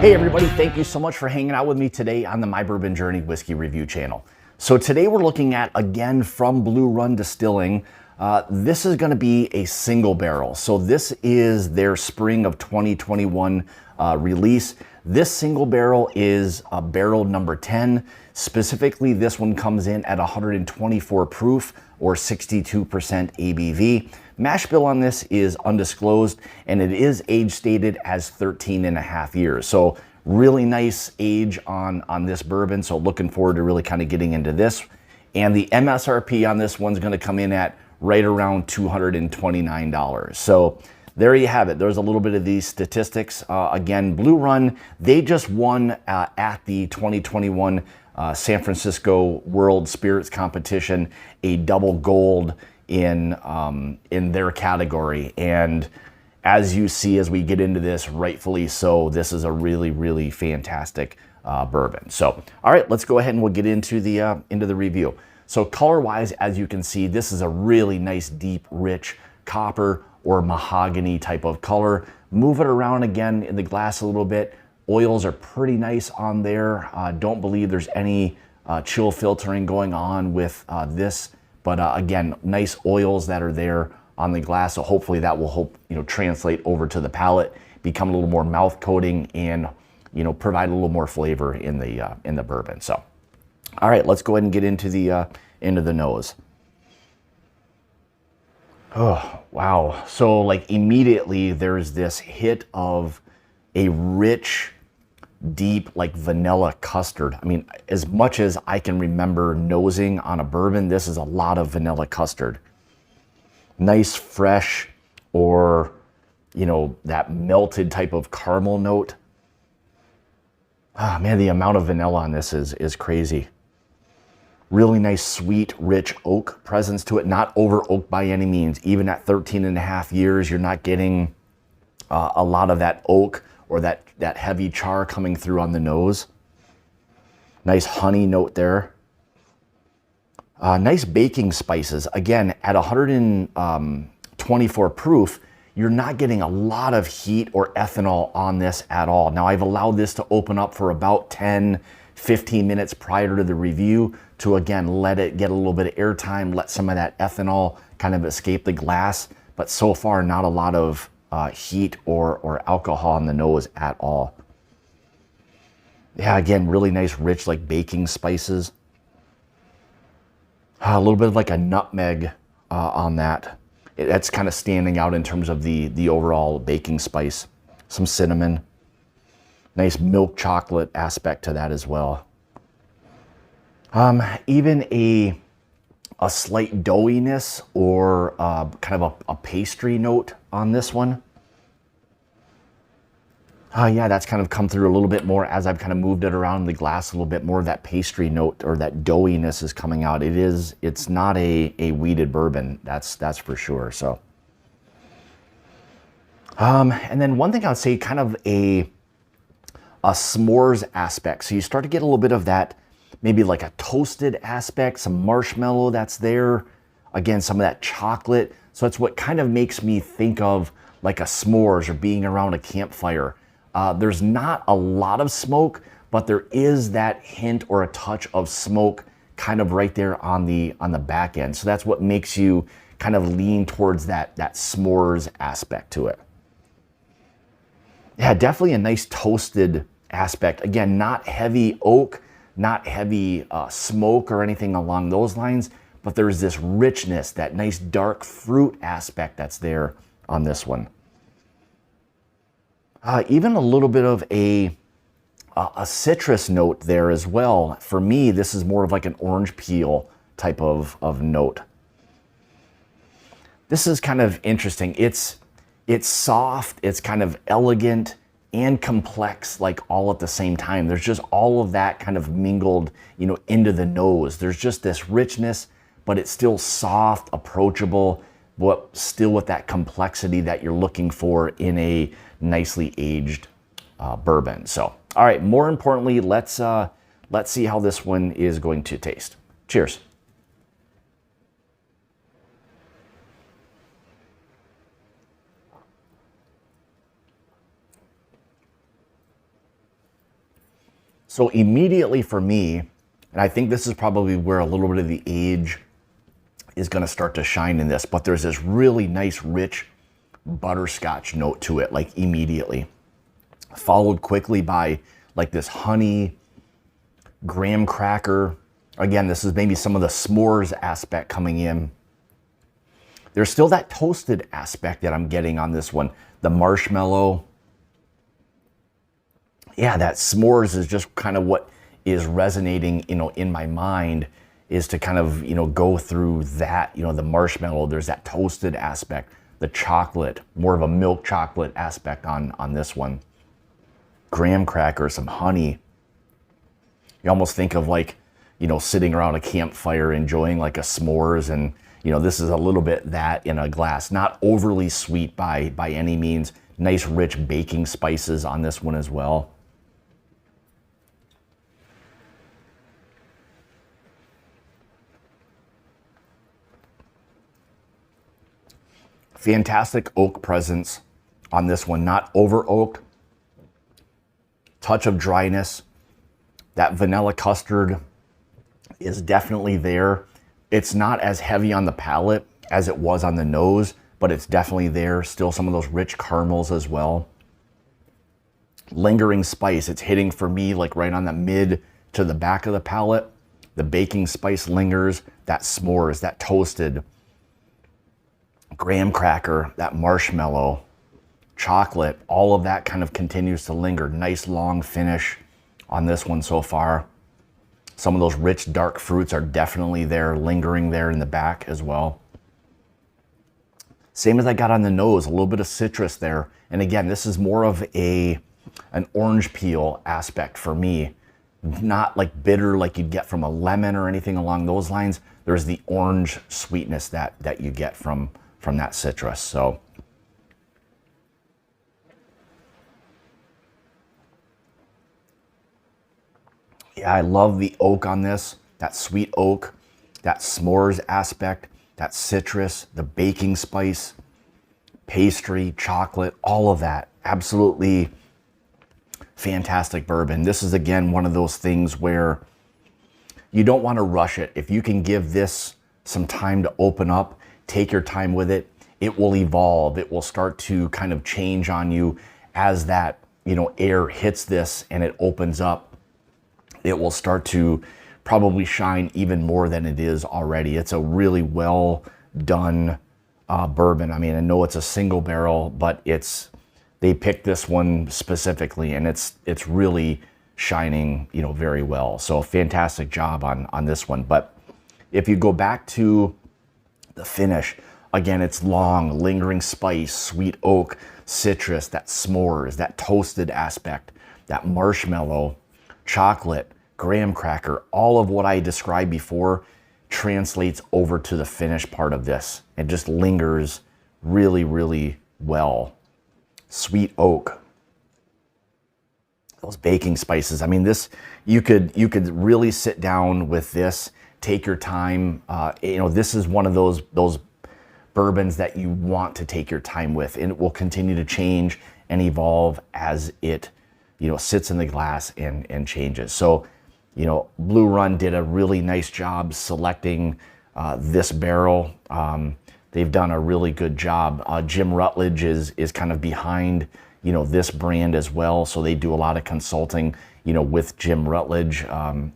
Hey everybody, thank you so much for hanging out with me today on the My Bourbon Journey Whiskey Review channel. So today we're looking at, again, from Blue Run Distilling. This is gonna be a single barrel. So this is their spring of 2021 release. This single barrel is barrel number 10. Specifically, this one comes in at 124 proof or 62% ABV. Mash bill on this is undisclosed, and it is age stated as 13 and a half years. So really nice age on this bourbon. So looking forward to really kind of getting into this. And the MSRP on this one's gonna come in at right around $229. So there you have it. There's a little bit of these statistics. Again, Blue Run, they just won at the 2021 San Francisco World Spirits Competition a double gold in their category. And as you see, as we get into this, rightfully so, this is a really, really fantastic bourbon. So, all right, let's go ahead and we'll get into the review. So color-wise, as you can see, this is a really nice, deep, rich copper or mahogany type of color. Move it around again in the glass a little bit. Oils are pretty nice on there. Don't believe there's any chill filtering going on with this, but again, nice oils that are there on the glass. So hopefully that will translate over to the palate, become a little more mouth coating, and provide a little more flavor in the bourbon. So, all right, let's go ahead and get into the nose. Oh, wow. So like immediately there's this hit of a rich, deep, like vanilla custard. I mean, as much as I can remember nosing on a bourbon, this is a lot of vanilla custard. Nice, fresh, or, that melted type of caramel note. Ah, man, the amount of vanilla on this is crazy. Really nice, sweet, rich oak presence to it. Not over oak by any means. Even at 13 and a half years, you're not getting a lot of that oak or that heavy char coming through on the nose. Nice honey note there. Nice baking spices. Again, at 124 proof, you're not getting a lot of heat or ethanol on this at all. Now, I've allowed this to open up for about 10, 15 minutes prior to the review to, again, let it get a little bit of airtime, let some of that ethanol kind of escape the glass. But so far, not a lot of heat or alcohol on the nose at all. Yeah, again, really nice, rich, like baking spices. A little bit of like a nutmeg on that. That's kind of standing out in terms of the overall baking spice. Some cinnamon. Nice milk chocolate aspect to that as well. Even a slight doughiness or kind of a pastry note on this one. Yeah, that's kind of come through a little bit more as I've kind of moved it around in the glass a little bit more. That pastry note or that doughiness is coming out. It's not a wheated bourbon, that's for sure. So, and then one thing I would say, kind of a s'mores aspect. So you start to get a little bit of that, maybe like a toasted aspect, some marshmallow that's there. Again, some of that chocolate. So that's what kind of makes me think of like a s'mores or being around a campfire. There's not a lot of smoke, but there is that hint or a touch of smoke kind of right there on the back end. So that's what makes you kind of lean towards that s'mores aspect to it. Yeah, definitely a nice toasted aspect. Again, not heavy oak, not heavy smoke or anything along those lines, but there's this richness, that nice dark fruit aspect that's there on this one. Even a little bit of a citrus note there as well. For me, this is more of like an orange peel type of note. This is kind of interesting. It's soft, it's kind of elegant and complex, like all at the same time. There's just all of that kind of mingled, into the nose. There's just this richness, but it's still soft, approachable, but still with that complexity that you're looking for in a nicely aged bourbon. So, all right, more importantly, let's see how this one is going to taste. Cheers. So immediately for me, and I think this is probably where a little bit of the age is going to start to shine in this, but there's this really nice, rich butterscotch note to it, like immediately. Followed quickly by like this honey, graham cracker. Again, this is maybe some of the s'mores aspect coming in. There's still that toasted aspect that I'm getting on this one. The marshmallow. Yeah, that s'mores is just kind of what is resonating, in my mind, is to kind of, go through that, the marshmallow. There's that toasted aspect, the chocolate, more of a milk chocolate aspect on this one. Graham cracker, some honey. You almost think of like, sitting around a campfire enjoying like a s'mores, and this is a little bit that in a glass. Not overly sweet by any means. Nice rich baking spices on this one as well. Fantastic oak presence on this one, not over oaked. Touch of dryness. That vanilla custard is definitely there. It's not as heavy on the palate as it was on the nose, but it's definitely there. Still some of those rich caramels as well. Lingering spice, it's hitting for me like right on the mid to the back of the palate. The baking spice lingers, that s'mores, that toasted graham cracker, that marshmallow, chocolate, all of that kind of continues to linger. Nice long finish on this one so far. Some of those rich dark fruits are definitely there, lingering there in the back as well. Same as I got on the nose, a little bit of citrus there. And again, this is more of an orange peel aspect for me. Not like bitter like you'd get from a lemon or anything along those lines. There's the orange sweetness that you get from that citrus. So yeah, I love the oak on this, that sweet oak, that s'mores aspect, that citrus, the baking spice, pastry, chocolate, all of that. Absolutely fantastic bourbon. This is, again, one of those things where you don't want to rush it. If you can give this some time to open up, take your time with it, it will evolve. It will start to kind of change on you as that, air hits this and it opens up. It will start to probably shine even more than it is already. It's a really well done bourbon. I mean, I know it's a single barrel, but they picked this one specifically, and it's really shining, very well. So fantastic job on this one. But if you go back to the finish, again, it's long, lingering spice, sweet oak, citrus, that s'mores, that toasted aspect, that marshmallow, chocolate, graham cracker, all of what I described before translates over to the finish part of this. It just lingers really, really well. Sweet oak, those baking spices. I mean, this, you could really sit down with this, take your time. This is one of those bourbons that you want to take your time with, and it will continue to change and evolve as it, sits in the glass and changes. So, Blue Run did a really nice job selecting this barrel. They've done a really good job. Jim Rutledge is kind of behind, this brand as well. So they do a lot of consulting, with Jim Rutledge,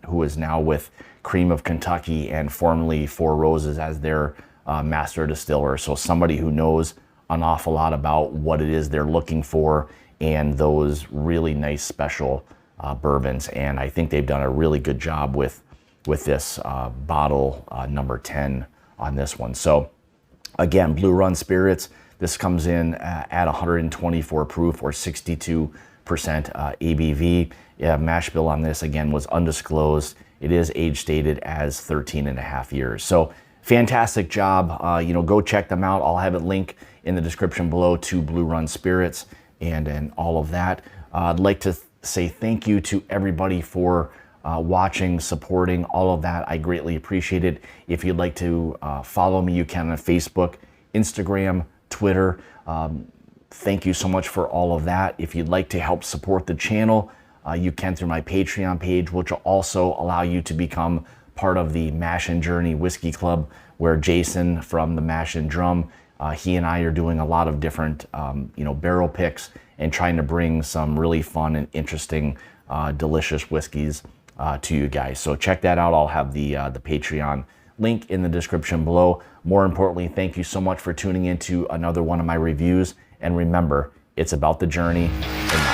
who is now with Cream of Kentucky and formerly Four Roses as their master distiller. So somebody who knows an awful lot about what it is they're looking for and those really nice special bourbons. And I think they've done a really good job with this bottle number 10 on this one. So again, Blue Run Spirits, this comes in at 124 proof or 62% ABV. Yeah, mash bill on this, again, was undisclosed. It is age stated as 13 and a half years. So fantastic job. Go check them out. I'll have a link in the description below to Blue Run Spirits and all of that. I'd like to say thank you to everybody for watching, supporting, all of that. I greatly appreciate it. If you'd like to follow me, you can on Facebook, Instagram, Twitter. Thank you so much for all of that. If you'd like to help support the channel, you can through my Patreon page, which will also allow you to become part of the Mash and Journey Whiskey Club, where Jason from the Mash and Drum, he and I are doing a lot of different, barrel picks and trying to bring some really fun and interesting, delicious whiskeys to you guys. So check that out. I'll have the Patreon link in the description below. More importantly, thank you so much for tuning into another one of my reviews. And remember, it's about the journey and